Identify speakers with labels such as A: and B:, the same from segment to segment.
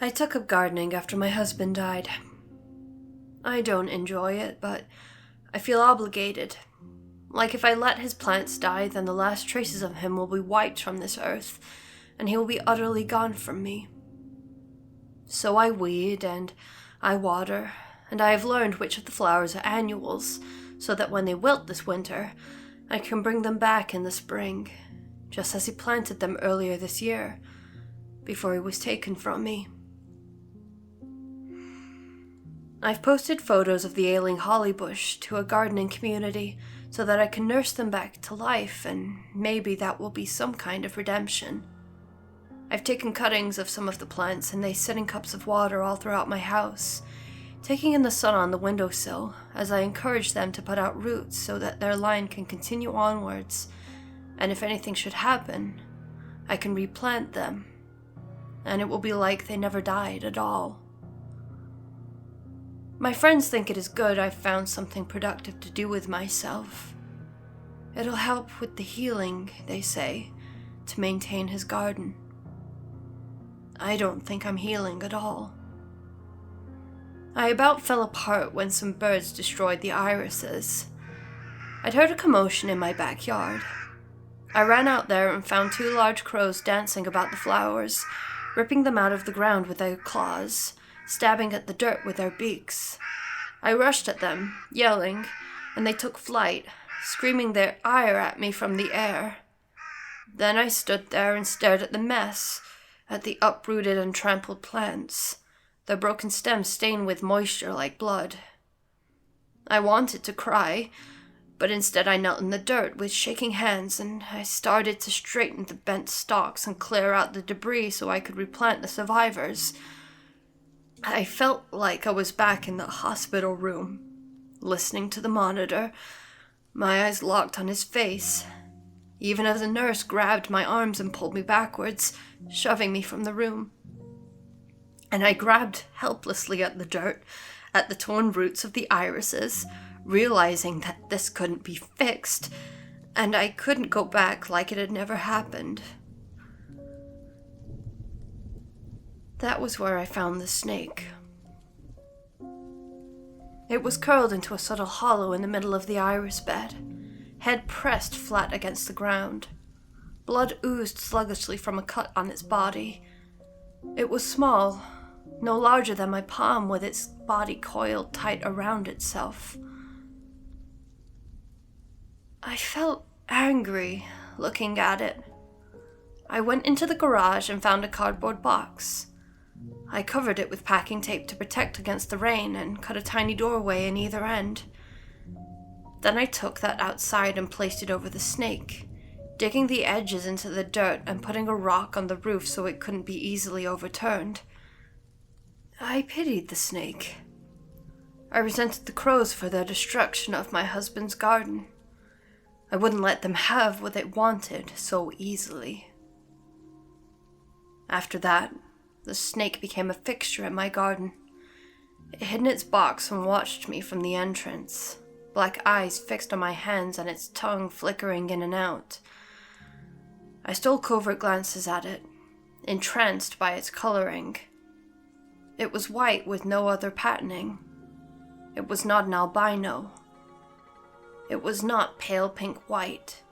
A: I took up gardening after my husband died. I don't enjoy it, but I feel obligated. Like if I let his plants die, then the last traces of him will be wiped from this earth, and he will be utterly gone from me. So I weed and I water, and I have learned which of the flowers are annuals, so that when they wilt this winter, I can bring them back in the spring, just as he planted them earlier this year, before he was taken from me. I've posted photos of the ailing holly bush to a gardening community so that I can nurse them back to life, and maybe that will be some kind of redemption. I've taken cuttings of some of the plants and they sit in cups of water all throughout my house, taking in the sun on the windowsill as I encourage them to put out roots so that their line can continue onwards, and if anything should happen, I can replant them, and it will be like they never died at all. My friends think it is good I've found something productive to do with myself. It'll help with the healing, they say, to maintain his garden. I don't think I'm healing at all. I about fell apart when some birds destroyed the irises. I'd heard a commotion in my backyard. I ran out there and found 2 large crows dancing about the flowers, ripping them out of the ground with their claws, stabbing at the dirt with their beaks. I rushed at them, yelling, and they took flight, screaming their ire at me from the air. Then I stood there and stared at the mess, at the uprooted and trampled plants, their broken stems stained with moisture like blood. I wanted to cry, but instead I knelt in the dirt with shaking hands, and I started to straighten the bent stalks and clear out the debris so I could replant the survivors. I felt like I was back in the hospital room, listening to the monitor, my eyes locked on his face, even as a nurse grabbed my arms and pulled me backwards, shoving me from the room. And I grabbed helplessly at the dirt, at the torn roots of the irises, realizing that this couldn't be fixed, and I couldn't go back like it had never happened. That was where I found the snake. It was curled into a subtle hollow in the middle of the iris bed, head pressed flat against the ground. Blood oozed sluggishly from a cut on its body. It was small, no larger than my palm, with its body coiled tight around itself. I felt angry looking at it. I went into the garage and found a cardboard box. I covered it with packing tape to protect against the rain and cut a tiny doorway in either end. Then I took that outside and placed it over the snake, digging the edges into the dirt and putting a rock on the roof so it couldn't be easily overturned. I pitied the snake. I resented the crows for their destruction of my husband's garden. I wouldn't let them have what they wanted so easily. After that, the snake became a fixture in my garden. It hid in its box and watched me from the entrance, black eyes fixed on my hands and its tongue flickering in and out. I stole covert glances at it, entranced by its coloring. It was white with no other patterning. It was not an albino. It was not pale pink white,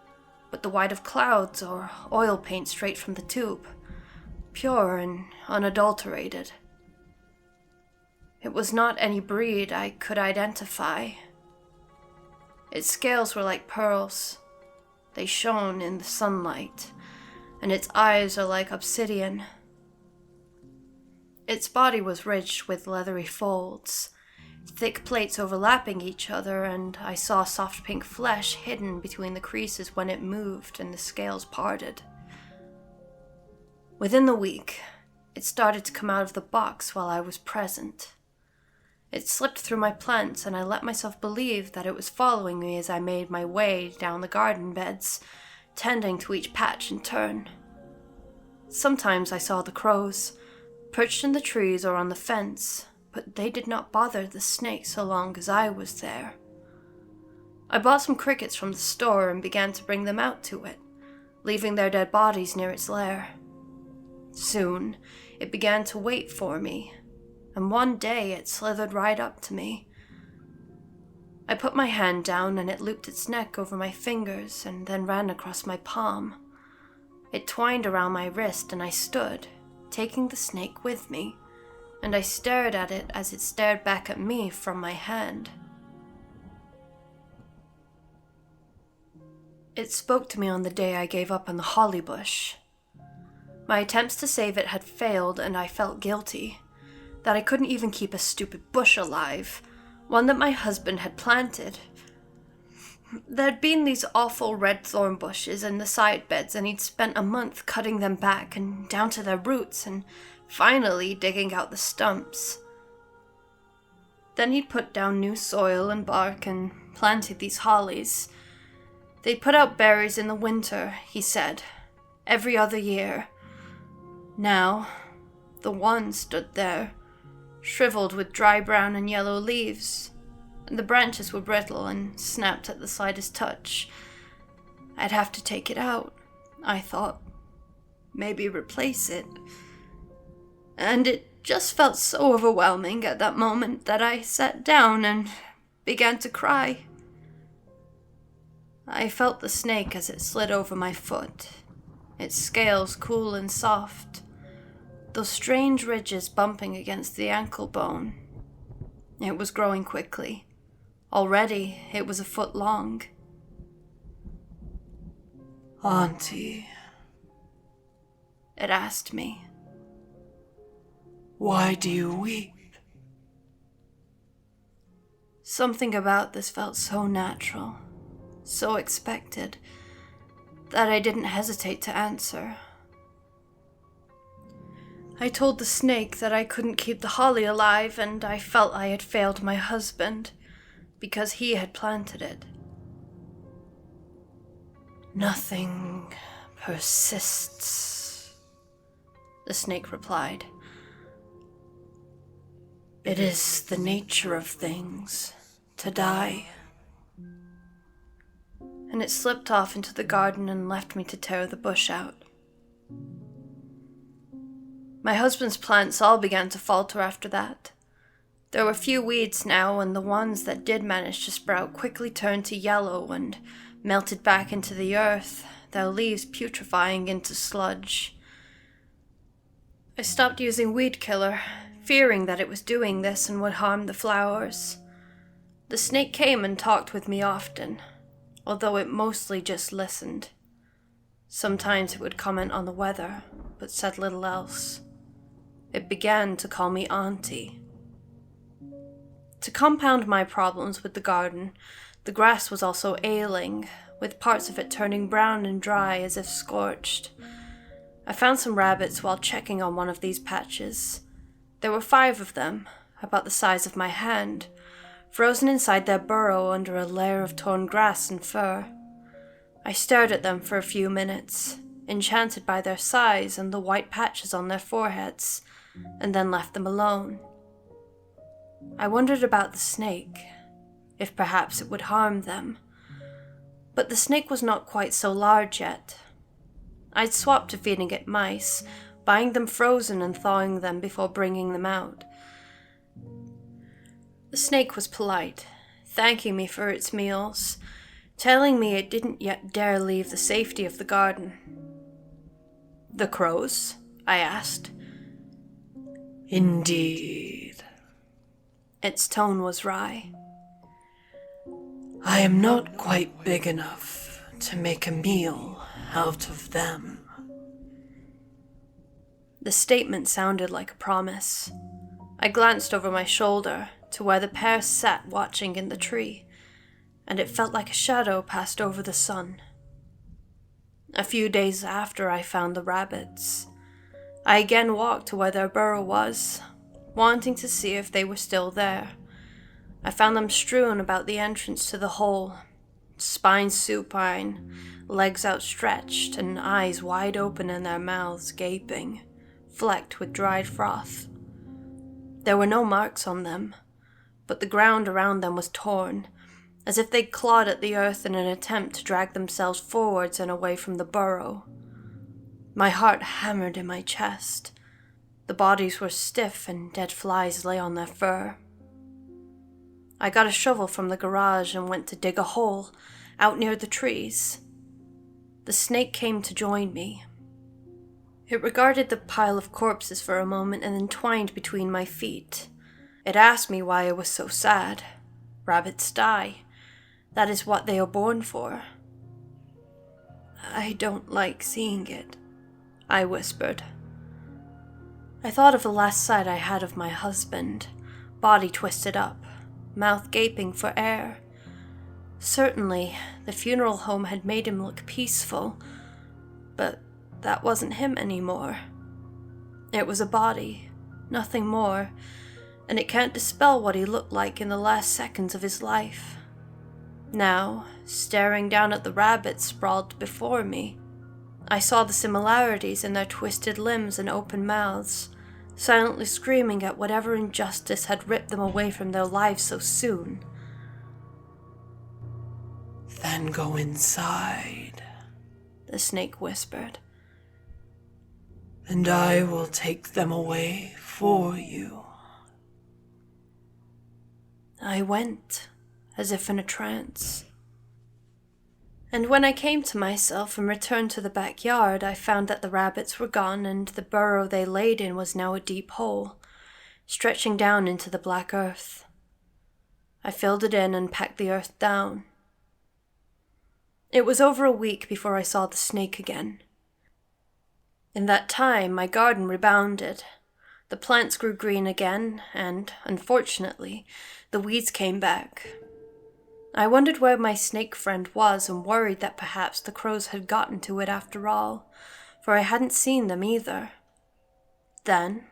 A: but the white of clouds or oil paint straight from the tube, pure and unadulterated. It was not any breed I could identify. Its scales were like pearls. They shone in the sunlight, and its eyes are like obsidian. Its body was rich with leathery folds, thick plates overlapping each other, and I saw soft pink flesh hidden between the creases when it moved and the scales parted. Within the week, it started to come out of the box while I was present. It slipped through my plants, and I let myself believe that it was following me as I made my way down the garden beds, tending to each patch in turn. Sometimes I saw the crows, perched in the trees or on the fence, but they did not bother the snake so long as I was there. I bought some crickets from the store and began to bring them out to it, leaving their dead bodies near its lair. Soon, it began to wait for me, and one day it slithered right up to me. I put my hand down and it looped its neck over my fingers and then ran across my palm. It twined around my wrist and I stood, taking the snake with me, and I stared at it as it stared back at me from my hand. It spoke to me on the day I gave up on the holly bush. My attempts to save it had failed and I felt guilty, that I couldn't even keep a stupid bush alive, one that my husband had planted. There'd been these awful red thorn bushes in the side beds and he'd spent a month cutting them back and down to their roots and finally digging out the stumps. Then he'd put down new soil and bark and planted these hollies. They'd put out berries in the winter, he said, every other year. Now, the one stood there, shriveled with dry brown and yellow leaves, and the branches were brittle and snapped at the slightest touch. I'd have to take it out, I thought. Maybe replace it. And it just felt so overwhelming at that moment that I sat down and began to cry. I felt the snake as it slid over my foot, its scales cool and soft, those strange ridges bumping against the ankle bone. It was growing quickly. Already, it was a foot long.
B: "Auntie,"
A: it asked me,
B: "why do you weep?"
A: Something about this felt so natural, so expected, that I didn't hesitate to answer. I told the snake that I couldn't keep the holly alive and I felt I had failed my husband because he had planted it.
B: "Nothing persists,"
A: the snake replied.
B: "It is the nature of things to die."
A: And it slipped off into the garden and left me to tear the bush out. My husband's plants all began to falter after that. There were few weeds now, and the ones that did manage to sprout quickly turned to yellow and melted back into the earth, their leaves putrefying into sludge. I stopped using weed killer, fearing that it was doing this and would harm the flowers. The snake came and talked with me often, although it mostly just listened. Sometimes it would comment on the weather, but said little else. It began to call me Auntie. To compound my problems with the garden, the grass was also ailing, with parts of it turning brown and dry as if scorched. I found some rabbits while checking on one of these patches. There were 5 of them, about the size of my hand, frozen inside their burrow under a layer of torn grass and fur. I stared at them for a few minutes, enchanted by their size and the white patches on their foreheads, and then left them alone. I wondered about the snake, if perhaps it would harm them. But the snake was not quite so large yet. I'd swapped to feeding it mice, buying them frozen and thawing them before bringing them out. The snake was polite, thanking me for its meals, telling me it didn't yet dare leave the safety of the garden. "The crows?" I asked.
B: "Indeed."
A: Its tone was wry.
B: "I am not quite big enough to make a meal out of them."
A: The statement sounded like a promise. I glanced over my shoulder to where the pair sat watching in the tree, and it felt like a shadow passed over the sun. A few days after I found the rabbits, I again walked to where their burrow was, wanting to see if they were still there. I found them strewn about the entrance to the hole, spines supine, legs outstretched, and eyes wide open and their mouths gaping, flecked with dried froth. There were no marks on them, but the ground around them was torn, as if they'd clawed at the earth in an attempt to drag themselves forwards and away from the burrow. My heart hammered in my chest. The bodies were stiff and dead flies lay on their fur. I got a shovel from the garage and went to dig a hole out near the trees. The snake came to join me. It regarded the pile of corpses for a moment and then twined between my feet. It asked me why I was so sad. Rabbits die. That is what they are born for. I don't like seeing it, I whispered. I thought of the last sight I had of my husband, body twisted up, mouth gaping for air. Certainly, the funeral home had made him look peaceful, but that wasn't him anymore. It was a body, nothing more, and it can't dispel what he looked like in the last seconds of his life. Now, staring down at the rabbits sprawled before me, I saw the similarities in their twisted limbs and open mouths, silently screaming at whatever injustice had ripped them away from their lives so soon.
B: Then go inside,
A: the snake whispered.
B: And I will take them away for you.
A: I went, as if in a trance. And when I came to myself and returned to the backyard, I found that the rabbits were gone and the burrow they laid in was now a deep hole, stretching down into the black earth. I filled it in and packed the earth down. It was over a week before I saw the snake again. In that time, my garden rebounded. The plants grew green again, and, unfortunately, the weeds came back. I wondered where my snake friend was and worried that perhaps the crows had gotten to it after all, for I hadn't seen them either. Then,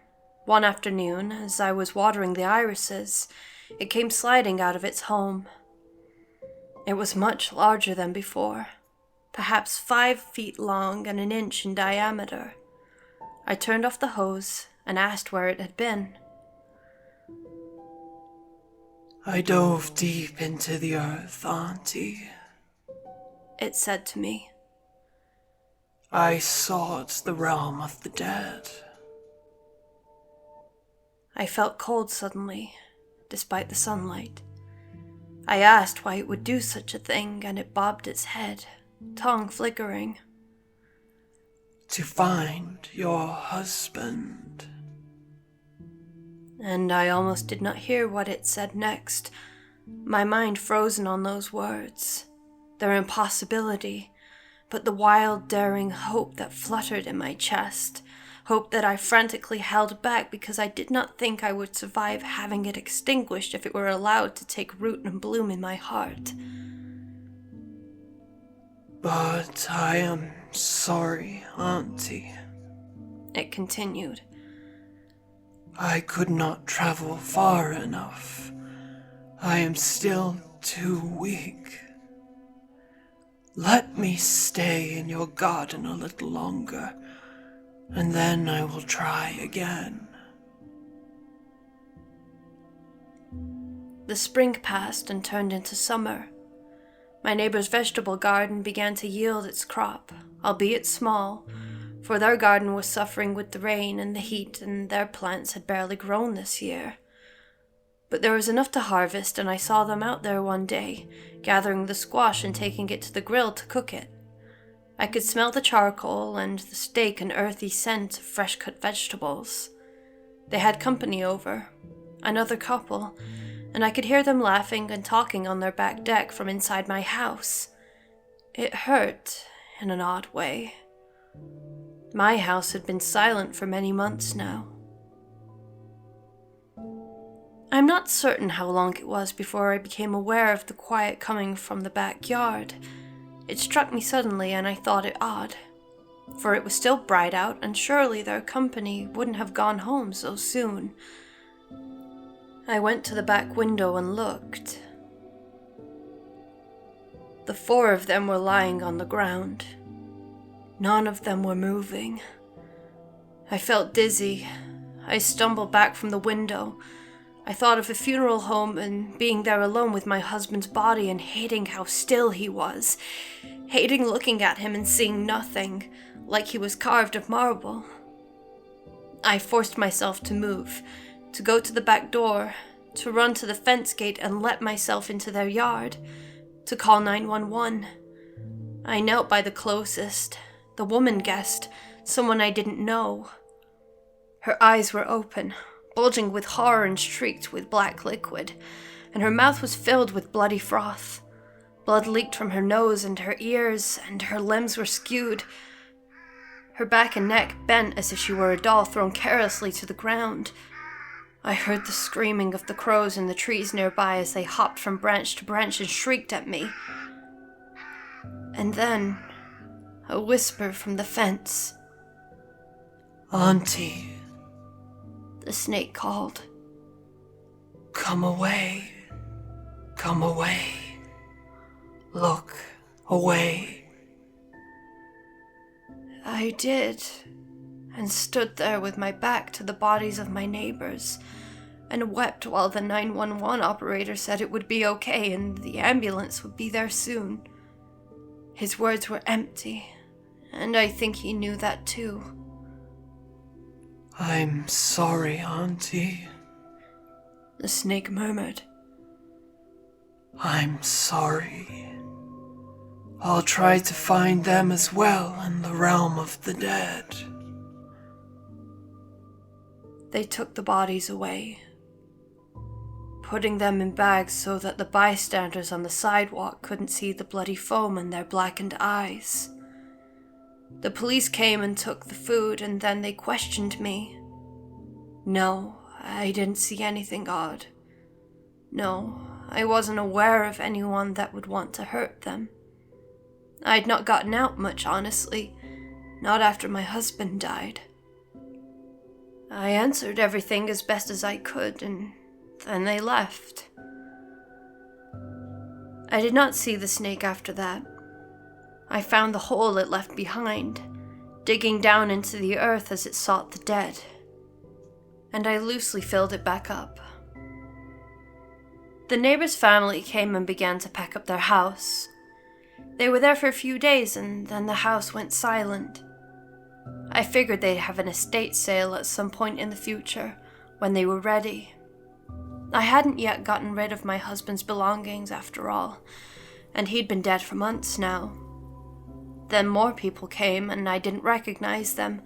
A: one afternoon, as I was watering the irises, it came sliding out of its home. It was much larger than before, perhaps 5 feet long and 1 inch in diameter. I turned off the hose and asked where it had been.
B: I dove deep into the earth, Auntie,
A: it said to me.
B: I sought the realm of the dead.
A: I felt cold suddenly, despite the sunlight. I asked why it would do such a thing, and it bobbed its head, tongue flickering.
B: To find your husband.
A: And I almost did not hear what it said next, my mind frozen on those words, their impossibility, but the wild, daring hope that fluttered in my chest, hope that I frantically held back because I did not think I would survive having it extinguished if it were allowed to take root and bloom in my heart.
B: But I am sorry, Auntie,
A: it continued.
B: I could not travel far enough. I am still too weak. Let me stay in your garden a little longer, and then I will try again.
A: The spring passed and turned into summer. My neighbor's vegetable garden began to yield its crop, albeit small, for their garden was suffering with the rain and the heat, and their plants had barely grown this year. But there was enough to harvest, and I saw them out there one day, gathering the squash and taking it to the grill to cook it. I could smell the charcoal and the steak and earthy scent of fresh-cut vegetables. They had company over, another couple, and I could hear them laughing and talking on their back deck from inside my house. It hurt in an odd way. My house had been silent for many months now. I'm not certain how long it was before I became aware of the quiet coming from the backyard. It struck me suddenly and I thought it odd, for it was still bright out and surely their company wouldn't have gone home so soon. I went to the back window and looked. The 4 of them were lying on the ground. None of them were moving. I felt dizzy. I stumbled back from the window. I thought of the funeral home and being there alone with my husband's body and hating how still he was. hating looking at him and seeing nothing, like he was carved of marble. I forced myself to move, to go to the back door, to run to the fence gate and let myself into their yard, to call 911. I knelt by the closest. The woman guessed, someone I didn't know. Her eyes were open, bulging with horror and streaked with black liquid, and her mouth was filled with bloody froth. Blood leaked from her nose and her ears, and her limbs were skewed. Her back and neck bent as if she were a doll thrown carelessly to the ground. I heard the screaming of the crows in the trees nearby as they hopped from branch to branch and shrieked at me. And then, a whisper from the fence.
B: "Auntie,"
A: the snake called.
B: "Come away. Come away. Look away."
A: I did, and stood there with my back to the bodies of my neighbors, and wept while the 911 operator said it would be okay and the ambulance would be there soon. His words were empty, and I think he knew that too.
B: "I'm sorry, Auntie,"
A: the snake murmured.
B: "I'm sorry. I'll try to find them as well in the realm of the dead."
A: They took the bodies away, putting them in bags so that the bystanders on the sidewalk couldn't see the bloody foam in their blackened eyes. The police came and took the food, and then they questioned me. No, I didn't see anything odd. No, I wasn't aware of anyone that would want to hurt them. I'd not gotten out much, honestly, not after my husband died. I answered everything as best as I could, and then they left. I did not see the snake after that. I found the hole it left behind, digging down into the earth as it sought the dead, and I loosely filled it back up. The neighbor's family came and began to pack up their house. They were there for a few days, and then the house went silent. I figured they'd have an estate sale at some point in the future, when they were ready. I hadn't yet gotten rid of my husband's belongings after all, and he'd been dead for months now. Then more people came, and I didn't recognize them,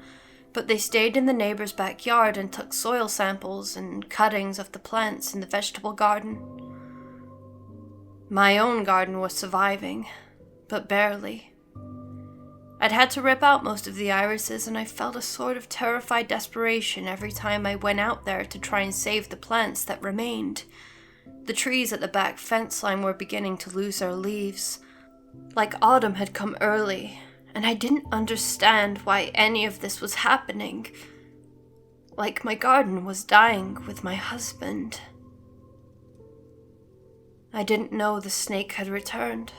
A: but they stayed in the neighbor's backyard and took soil samples and cuttings of the plants in the vegetable garden. My own garden was surviving, but barely. I'd had to rip out most of the irises, and I felt a sort of terrified desperation every time I went out there to try and save the plants that remained. The trees at the back fence line were beginning to lose their leaves, like autumn had come early, and I didn't understand why any of this was happening. Like my garden was dying with my husband. I didn't know the snake had returned.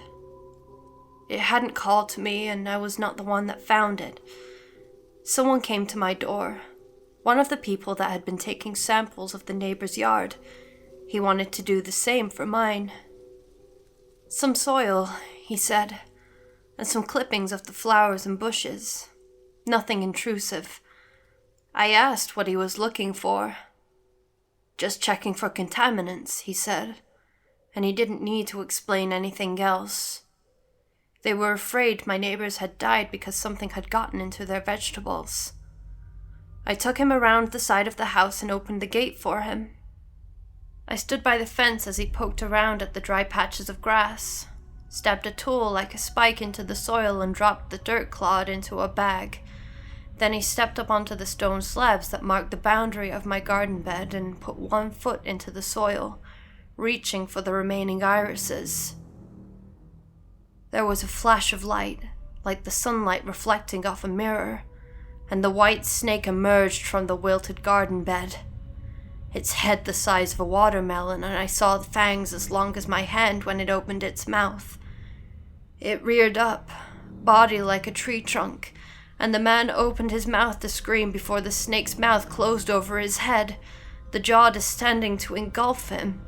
A: It hadn't called to me, and I was not the one that found it. Someone came to my door, one of the people that had been taking samples of the neighbor's yard. He wanted to do the same for mine. "Some soil," he said, "and some clippings of the flowers and bushes. Nothing intrusive." I asked what he was looking for. "Just checking for contaminants," he said, and he didn't need to explain anything else. They were afraid my neighbors had died because something had gotten into their vegetables. I took him around the side of the house and opened the gate for him. I stood by the fence as he poked around at the dry patches of grass, stabbed a tool like a spike into the soil and dropped the dirt clod into a bag. Then he stepped up onto the stone slabs that marked the boundary of my garden bed and put one foot into the soil, reaching for the remaining irises. There was a flash of light, like the sunlight reflecting off a mirror, and the white snake emerged from the wilted garden bed. Its head the size of a watermelon, and I saw the fangs as long as my hand when it opened its mouth. It reared up, body like a tree trunk, and the man opened his mouth to scream before the snake's mouth closed over his head, the jaw descending to engulf him.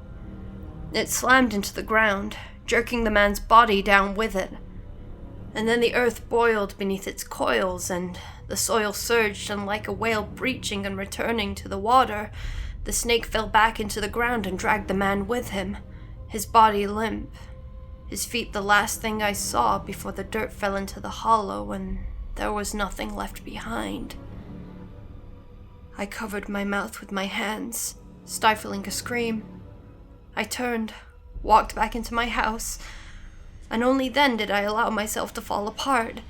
A: It slammed into the ground, jerking the man's body down with it. And then the earth boiled beneath its coils, and the soil surged, and like a whale breaching and returning to the water, the snake fell back into the ground and dragged the man with him, his body limp, his feet the last thing I saw before the dirt fell into the hollow and there was nothing left behind. I covered my mouth with my hands, stifling a scream. I turned, walked back into my house, and only then did I allow myself to fall apart.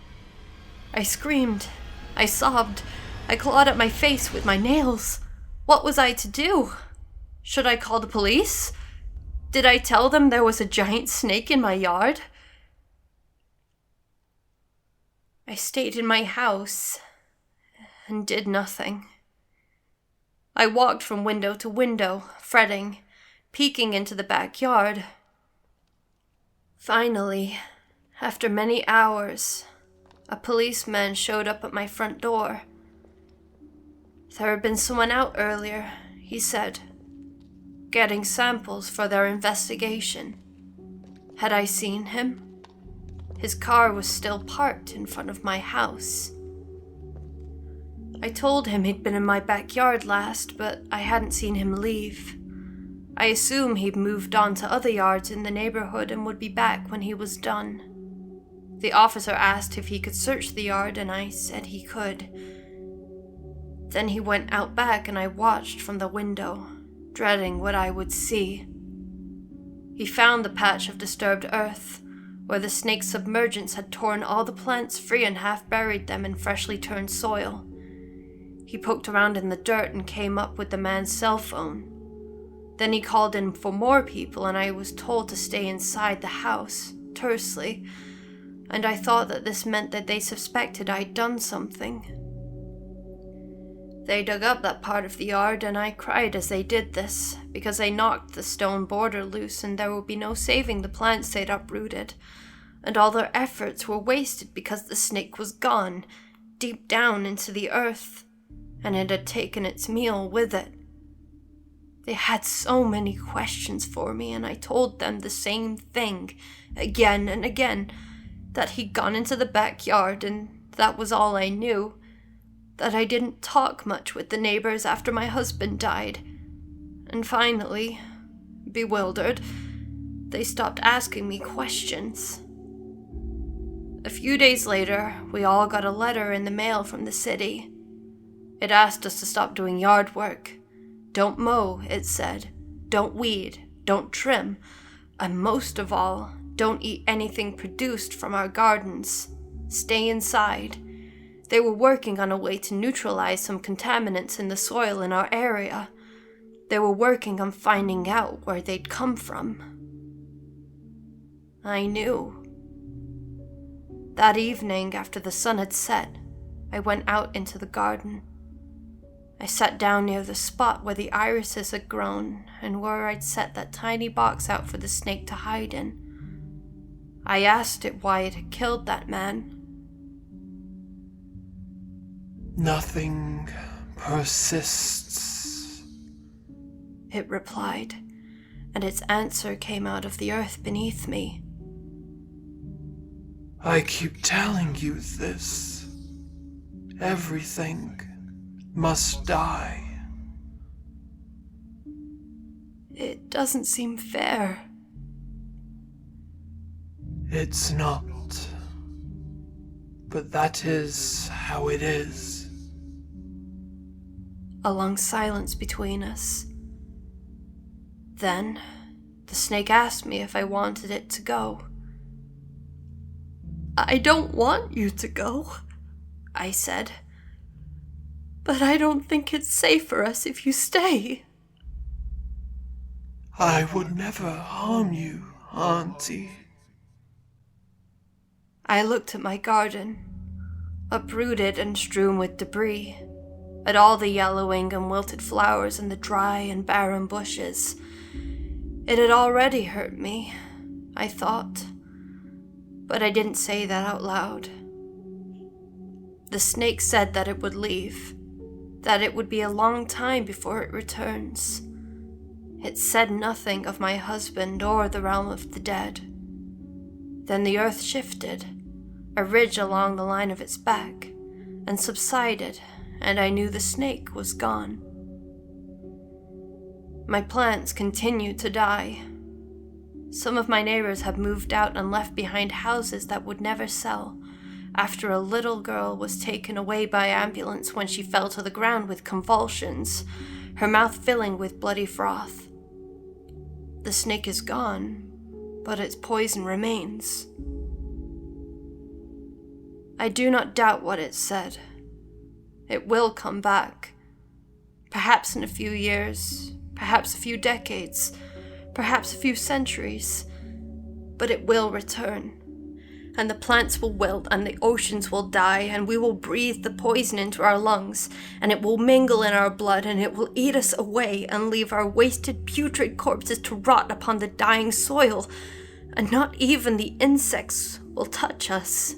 A: I screamed, I sobbed, I clawed at my face with my nails. What was I to do? Should I call the police? Did I tell them there was a giant snake in my yard? I stayed in my house and did nothing. I walked from window to window, fretting, peeking into the backyard. Finally, after many hours, a policeman showed up at my front door. There had been someone out earlier, he said, getting samples for their investigation. Had I seen him? His car was still parked in front of my house. I told him he'd been in my backyard last, but I hadn't seen him leave. I assumed he'd moved on to other yards in the neighborhood and would be back when he was done. The officer asked if he could search the yard, and I said he could. Then he went out back and I watched from the window, dreading what I would see. He found the patch of disturbed earth, where the snake's submergence had torn all the plants free and half buried them in freshly turned soil. He poked around in the dirt and came up with the man's cell phone. Then he called in for more people, and I was told to stay inside the house, tersely, and I thought that this meant that they suspected I'd done something. They dug up that part of the yard, and I cried as they did this, because they knocked the stone border loose and there would be no saving the plants they'd uprooted, and all their efforts were wasted because the snake was gone, deep down into the earth, and it had taken its meal with it. They had so many questions for me, and I told them the same thing, again and again, that he'd gone into the backyard, and that was all I knew, that I didn't talk much with the neighbors after my husband died. And finally, bewildered, they stopped asking me questions. A few days later, we all got a letter in the mail from the city. It asked us to stop doing yard work. Don't mow, it said. Don't weed. Don't trim. And most of all, don't eat anything produced from our gardens. Stay inside. They were working on a way to neutralize some contaminants in the soil in our area. They were working on finding out where they'd come from. I knew. That evening, after the sun had set, I went out into the garden. I sat down near the spot where the irises had grown and where I'd set that tiny box out for the snake to hide in. I asked it why it had killed that man.
B: Nothing persists,
A: it replied, and its answer came out of the earth beneath me.
B: I keep telling you this. Everything must die.
A: It doesn't seem fair.
B: It's not. But that is how it is.
A: A long silence between us. Then, the snake asked me if I wanted it to go. I don't want you to go, I said. But I don't think it's safe for us if you stay.
B: I would never harm you, Auntie.
A: I looked at my garden, uprooted and strewn with debris, at all the yellowing and wilted flowers and the dry and barren bushes. It had already hurt me, I thought, but I didn't say that out loud. The snake said that it would leave, that it would be a long time before it returns. It said nothing of my husband or the realm of the dead. Then the earth shifted, a ridge along the line of its back, and subsided, and I knew the snake was gone. My plants continued to die. Some of my neighbors have moved out and left behind houses that would never sell, after a little girl was taken away by ambulance when she fell to the ground with convulsions, her mouth filling with bloody froth. The snake is gone, but its poison remains. I do not doubt what it said. It will come back. Perhaps in a few years, perhaps a few decades, perhaps a few centuries, but it will return. And the plants will wilt, and the oceans will die, and we will breathe the poison into our lungs, and it will mingle in our blood, and it will eat us away, and leave our wasted, putrid corpses to rot upon the dying soil, and not even the insects will touch us.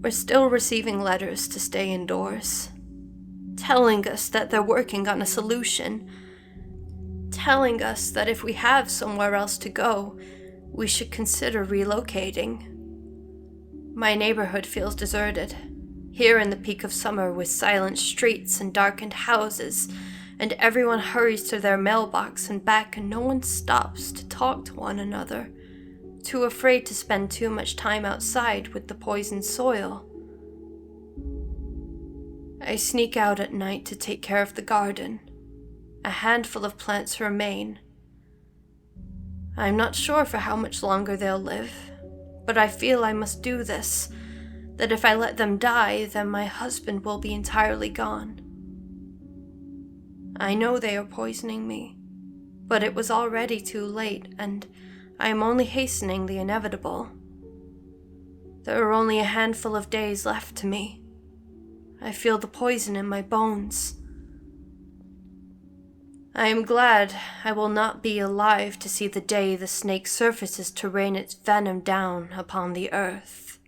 A: We're still receiving letters to stay indoors, telling us that they're working on a solution, telling us that if we have somewhere else to go, we should consider relocating. My neighborhood feels deserted, here in the peak of summer with silent streets and darkened houses, and everyone hurries to their mailbox and back, and no one stops to talk to one another, too afraid to spend too much time outside with the poisoned soil. I sneak out at night to take care of the garden. A handful of plants remain. I'm not sure for how much longer they'll live, but I feel I must do this, that if I let them die, then my husband will be entirely gone. I know they are poisoning me, but it was already too late, and I am only hastening the inevitable. There are only a handful of days left to me. I feel the poison in my bones. I am glad I will not be alive to see the day the snake surfaces to rain its venom down upon the earth.